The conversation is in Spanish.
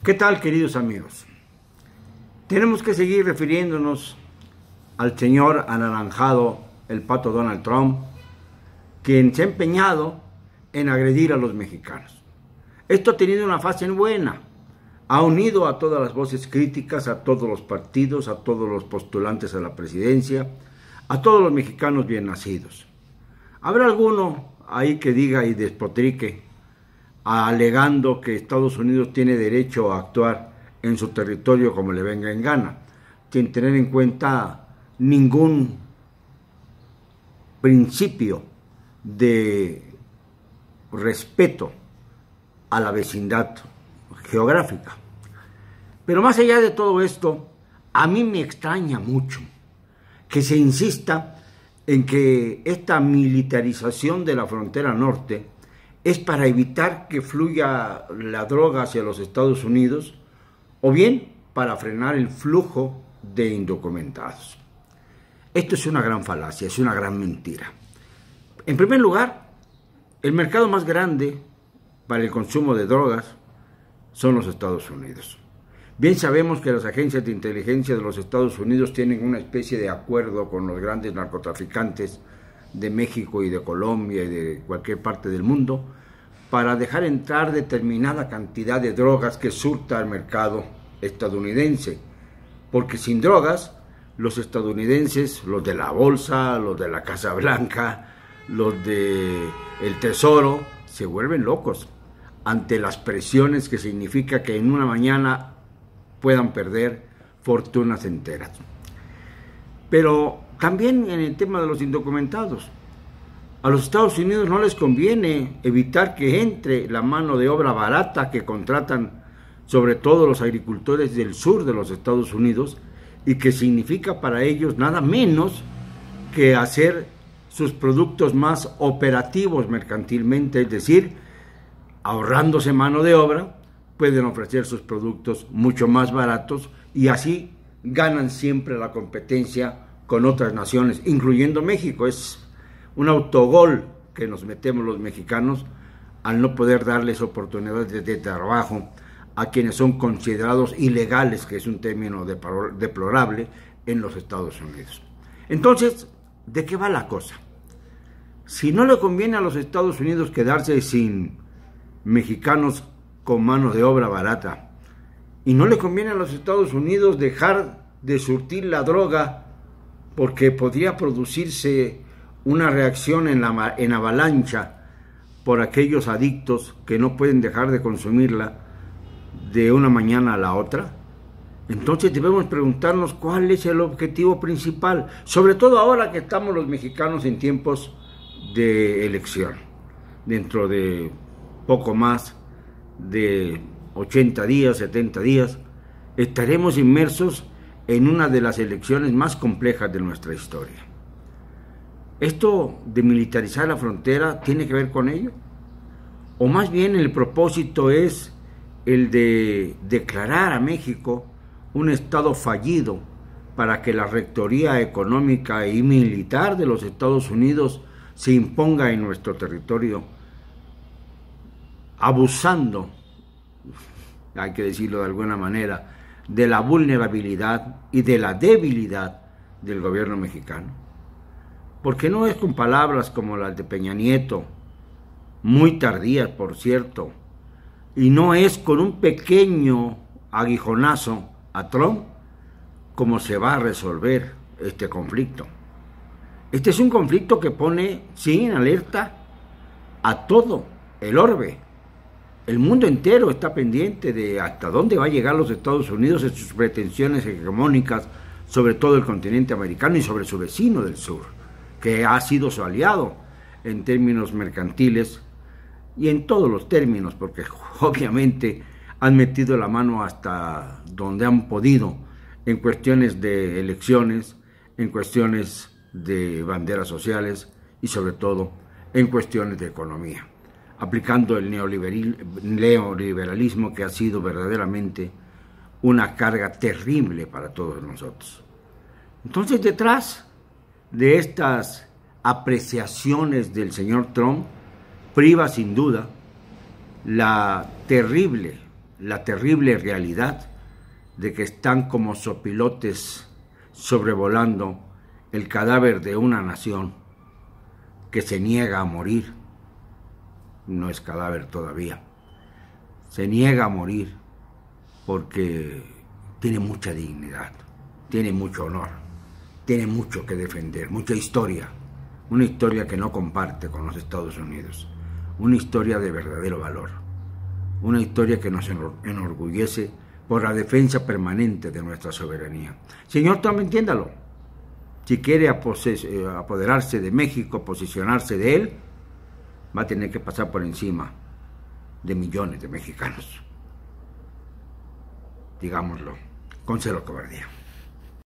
¿Qué tal, queridos amigos? Tenemos que seguir refiriéndonos al señor anaranjado, el pato Donald Trump, quien se ha empeñado en agredir a los mexicanos. Esto ha tenido una fase buena. Ha unido a todas las voces críticas, a todos los partidos, a todos los postulantes a la presidencia, a todos los mexicanos bien nacidos. Habrá alguno ahí que diga y despotrique, alegando que Estados Unidos tiene derecho a actuar en su territorio como le venga en gana, sin tener en cuenta ningún principio de respeto a la vecindad geográfica. Pero más allá de todo esto, a mí me extraña mucho que se insista en que esta militarización de la frontera norte es para evitar que fluya la droga hacia los Estados Unidos o bien para frenar el flujo de indocumentados. Esto es una gran falacia, es una gran mentira. En primer lugar, el mercado más grande para el consumo de drogas son los Estados Unidos. Bien sabemos que las agencias de inteligencia de los Estados Unidos tienen una especie de acuerdo con los grandes narcotraficantes de México y de Colombia y de cualquier parte del mundo para dejar entrar determinada cantidad de drogas que surta al mercado estadounidense. Porque sin drogas, los estadounidenses, los de la bolsa, los de la Casa Blanca, los del Tesoro, se vuelven locos ante las presiones que significa que en una mañana puedan perder fortunas enteras. Pero también en el tema de los indocumentados, a los Estados Unidos no les conviene evitar que entre la mano de obra barata que contratan sobre todo los agricultores del sur de los Estados Unidos y que significa para ellos nada menos que hacer sus productos más operativos mercantilmente, es decir, ahorrándose mano de obra, pueden ofrecer sus productos mucho más baratos y así ganan siempre la competencia con otras naciones, incluyendo México. Es un autogol que nos metemos los mexicanos al no poder darles oportunidades de trabajo a quienes son considerados ilegales, que es un término deplorable, en los Estados Unidos. Entonces, ¿de qué va la cosa? Si no le conviene a los Estados Unidos quedarse sin mexicanos con mano de obra barata, y no le conviene a los Estados Unidos dejar de surtir la droga porque podría producirse una reacción en avalancha por aquellos adictos que no pueden dejar de consumirla de una mañana a la otra, entonces debemos preguntarnos cuál es el objetivo principal, sobre todo ahora que estamos los mexicanos en tiempos de elección. Dentro de poco más de 80 días, 70 días, estaremos inmersos en una de las elecciones más complejas de nuestra historia. ¿Esto de militarizar la frontera tiene que ver con ello? ¿O más bien el propósito es el de declarar a México un estado fallido para que la rectoría económica y militar de los Estados Unidos se imponga en nuestro territorio, abusando, hay que decirlo de alguna manera, de la vulnerabilidad y de la debilidad del gobierno mexicano? Porque no es con palabras como las de Peña Nieto, muy tardías por cierto, y no es con un pequeño aguijonazo a Trump como se va a resolver este conflicto. Este es un conflicto que pone, sí, en alerta a todo el orbe. El mundo entero está pendiente de hasta dónde va a llegar los Estados Unidos en sus pretensiones hegemónicas sobre todo el continente americano y sobre su vecino del sur, que ha sido su aliado en términos mercantiles y en todos los términos, porque obviamente han metido la mano hasta donde han podido en cuestiones de elecciones, en cuestiones de banderas sociales y sobre todo en cuestiones de economía, aplicando el neoliberalismo que ha sido verdaderamente una carga terrible para todos nosotros. Entonces, detrás de estas apreciaciones del señor Trump, priva sin duda la terrible la terrible realidad de que están como sopilotes sobrevolando el cadáver de una nación que se niega a morir. No es cadáver todavía. Se niega a morir porque tiene mucha dignidad, tiene mucho honor, tiene mucho que defender, mucha historia. Una historia que no comparte con los Estados Unidos. Una historia de verdadero valor. Una historia que nos enorgullece por la defensa permanente de nuestra soberanía. Señor Trump, entiéndalo. Si quiere apoderarse de México, posicionarse de él, va a tener que pasar por encima de millones de mexicanos. Digámoslo con cero cobardía.